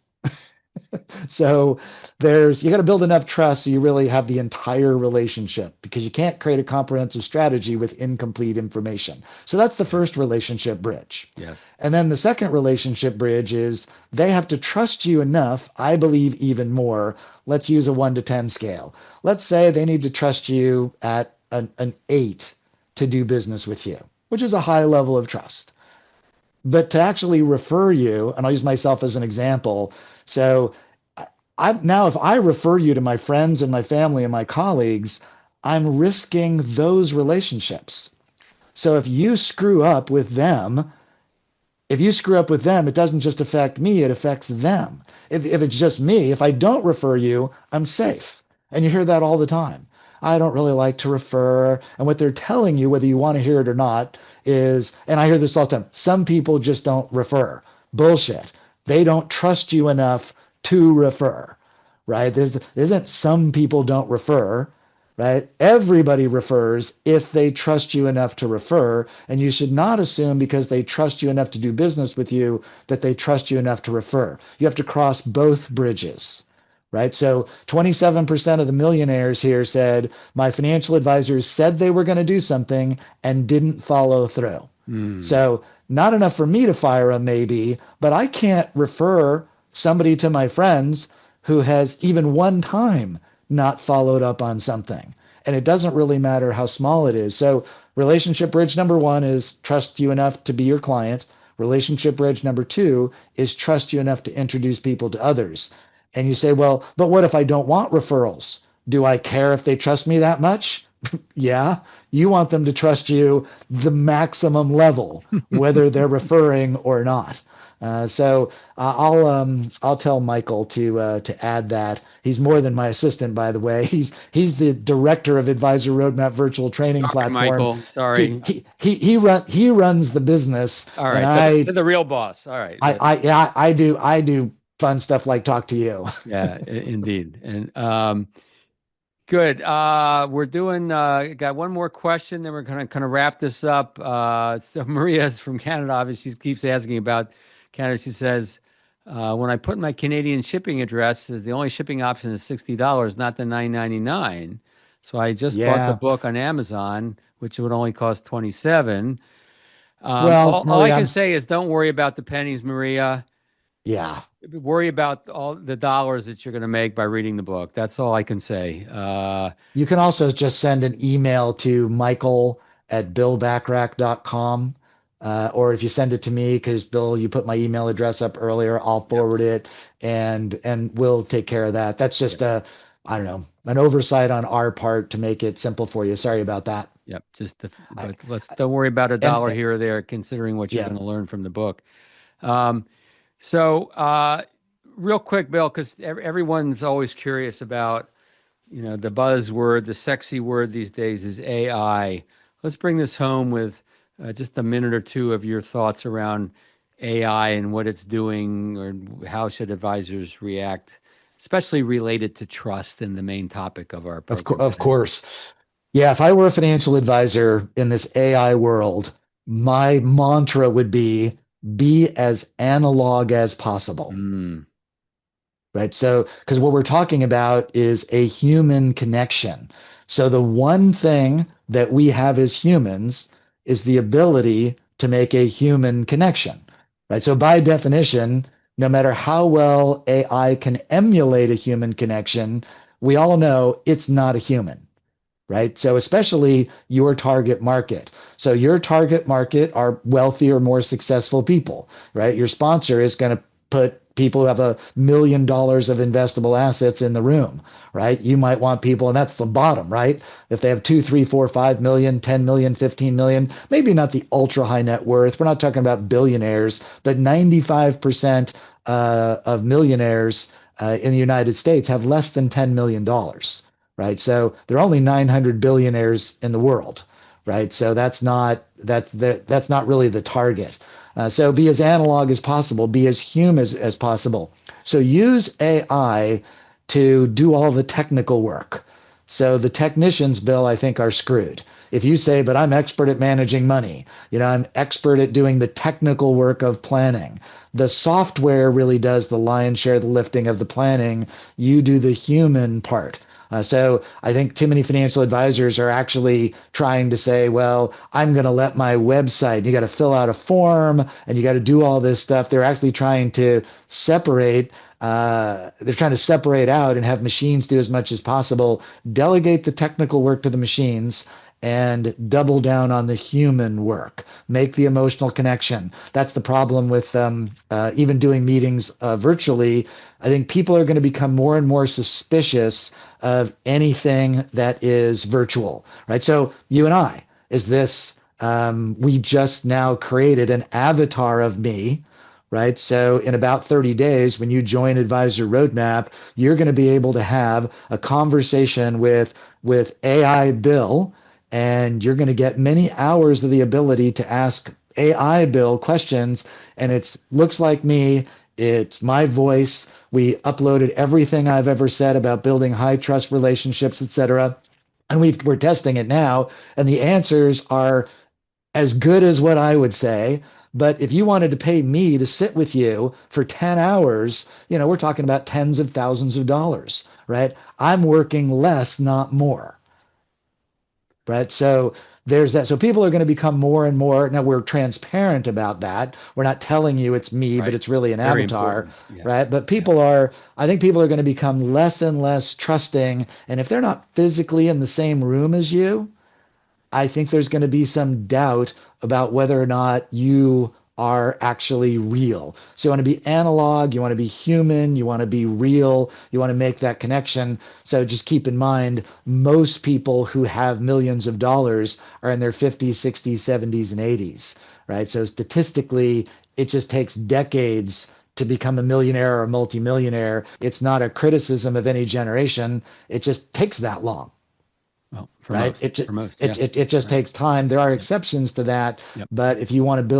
So you got to build enough trust so you really have the entire relationship because you can't create a comprehensive strategy with incomplete information. So that's the first Yes. relationship bridge. Yes. And then the second relationship bridge is they have to trust you enough, I believe even more. Let's use a 1 to 10 scale. Let's say they need to trust you at an 8 to do business with you, which is a high level of trust. But to actually refer you, and I'll use myself as an example. So now, if I refer you to my friends and my family and my colleagues, I'm risking those relationships. So if you screw up with them, it doesn't just affect me, it affects them. If it's just me, if I don't refer you, I'm safe. And you hear that all the time. I don't really like to refer. And what they're telling you, whether you want to hear it or not, is, and I hear this all the time, some people just don't refer. Bullshit. They don't trust you enough to refer, right? There isn't some people don't refer, right? Everybody refers if they trust you enough to refer. And you should not assume because they trust you enough to do business with you that they trust you enough to refer. You have to cross both bridges, right? So 27% of the millionaires here said, my financial advisors said they were going to do something and didn't follow through. Mm. So not enough for me to fire them, maybe, but I can't refer somebody to my friends who has even one time not followed up on something. And it doesn't really matter how small it is. So, relationship bridge number one is trust you enough to be your client. Relationship bridge number two is trust you enough to introduce people to others. And you say, well, but what if I don't want referrals? Do I care if they trust me that much? Yeah, you want them to trust you the maximum level, whether they're referring or not. I'll tell Michael to add that. He's more than my assistant, by the way. He's the director of Advisor Roadmap Virtual Training Sorry, Platform. Michael. Sorry. He runs the business, All and right. To the real boss. All right. yeah, I do fun stuff like talk to you. Yeah, indeed. And good. We're doing got one more question, then we're gonna kind of wrap this up. So Maria's from Canada, obviously she keeps asking about Canada. She says, when I put my Canadian shipping address, says the only shipping option is $60, not the $9.99. So I just bought the Yeah. book on Amazon, which would only cost 27. Well, All I Maria, can say is don't worry about the pennies, Maria. yeah. Worry about all the dollars that you're going to make by reading the book. That's all I can say. You can also just send an email to Michael at billbachrach.com. Or if you send it to me, because Bill, you put my email address up earlier, I'll Yep. forward it and we'll take care of that. That's just Yep. I don't know, an oversight on our part to make it simple for you. Sorry about that. Yep. I, But let's don't worry about a and dollar here or there, considering what you're yeah, going to learn from the book. Um, so, real quick, Bill, because everyone's always curious about, the buzzword, the sexy word these days is AI. Let's bring this home with just a minute or two of your thoughts around AI and what it's doing, or how should advisors react, especially related to trust and the main topic of our program of today. course. Yeah, if I were a financial advisor in this AI world, my mantra would be as analog as possible. Mm, Right? So, because what we're talking about is a human connection. So, the one thing that we have as humans is the ability to make a human connection, right? So, by definition, no matter how well AI can emulate a human connection, we all know it's not a human. right? So especially your target market. So your target market are wealthier, more successful people, right? Your sponsor is going to put people who have $1 million of investable assets in the room, right? You might want people, and that's the bottom, right? If they have 2, 3, 4, 5 million, 10 million, 15 million, maybe not the ultra high net worth. We're not talking about billionaires, but 95% of millionaires in the United States have less than $10 million, right? So there are only 900 billionaires in the world, right? So that's not really the target. So be as analog as possible, be as human as possible. So use AI to do all the technical work. So the technicians, Bill, I think are screwed. If you say, but I'm expert at managing money, I'm expert at doing the technical work of planning. The software really does the lion's share of the lifting of the planning. You do the human part. So I think too many financial advisors are actually trying to say, well, I'm going to let my website, you got to fill out a form and you got to do all this stuff. They're actually trying to separate. They're trying to separate out and have machines do as much as possible, delegate the technical work to the machines, and double down on the human work, make the emotional connection. That's the problem with even doing meetings virtually. I think people are going to become more and more suspicious of anything that is virtual, right? So you and I, is this, we just now created an avatar of me, right? So in about 30 days, when you join Advisor Roadmap, you're going to be able to have a conversation with AI Bill, and you're going to get many hours of the ability to ask AI Bill questions, and it looks like me. It's my voice. We uploaded everything I've ever said about building high trust relationships, etc. And we're testing it now, and the answers are as good as what I would say. But if you wanted to pay me to sit with you for 10 hours, we're talking about tens of thousands of dollars, right? I'm working less, not more, right? So there's that. So people are going to become more and more. Now we're transparent about that. We're not telling you it's me, but Right. it's really an Very avatar, important. Yeah. right? But Yeah. I think people are going to become less and less trusting. And if they're not physically in the same room as you, I think there's going to be some doubt about whether or not you are actually real. So you want to be analog, you want to be human, you want to be real, you want to make that connection. So just keep in mind, most people who have millions of dollars are in their 50s, 60s, 70s, and 80s, right? So statistically, it just takes decades to become a millionaire or a multimillionaire. It's not a criticism of any generation. It just takes that long, Well, for right? most, for most. Yeah. It just Right. takes time. There are Yep. exceptions to that, Yep. but if you want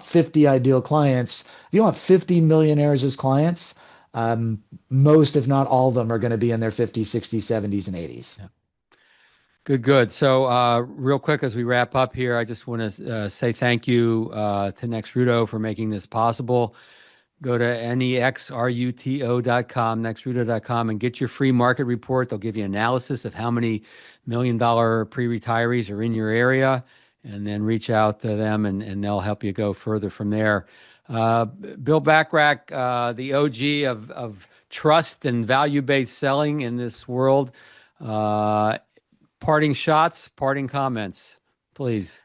50 ideal clients, if you want 50 millionaires as clients, um, most, if not all of them, are going to be in their 50s, 60s, 70s, and 80s. Yeah. Good, good. So, real quick as we wrap up here, I just want to say thank you to Nexruto for making this possible. Go to nexruto.com, nexruto.com, and get your free market report. They'll give you analysis of how many $1 million pre-retirees are in your area, and then reach out to them and they'll help you go further from there. Bill Bachrach, the OG of trust and value-based selling in this world. Uh, Parting shots, parting comments, please.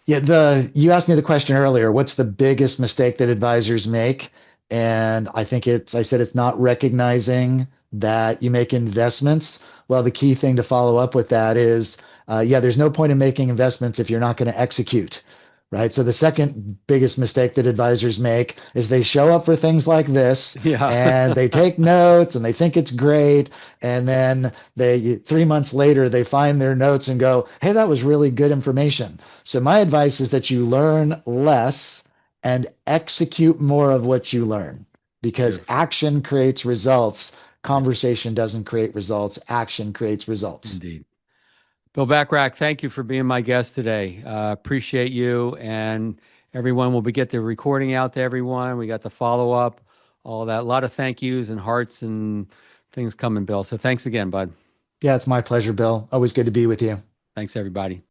Yeah, the you asked me the question earlier, what's the biggest mistake that advisors make? And I said it's not recognizing that you make investments. Well, the key thing to follow up with that is, yeah, there's no point in making investments if you're not going to execute, right? So the second biggest mistake that advisors make is they show up for things like this Yeah. and they take notes and they think it's great. And then 3 months later, they find their notes and go, hey, that was really good information. So my advice is that you learn less and execute more of what you learn, because Beautiful. action creates results. Yeah, Conversation doesn't create results. Action creates results. indeed. Bill Bachrach, thank you for being my guest today. Appreciate you, and everyone. Will be get the recording out to everyone. We got the follow up, all that. A lot of thank yous and hearts and things coming, Bill. So thanks again, bud. Yeah, it's my pleasure, Bill. Always good to be with you. Thanks, everybody.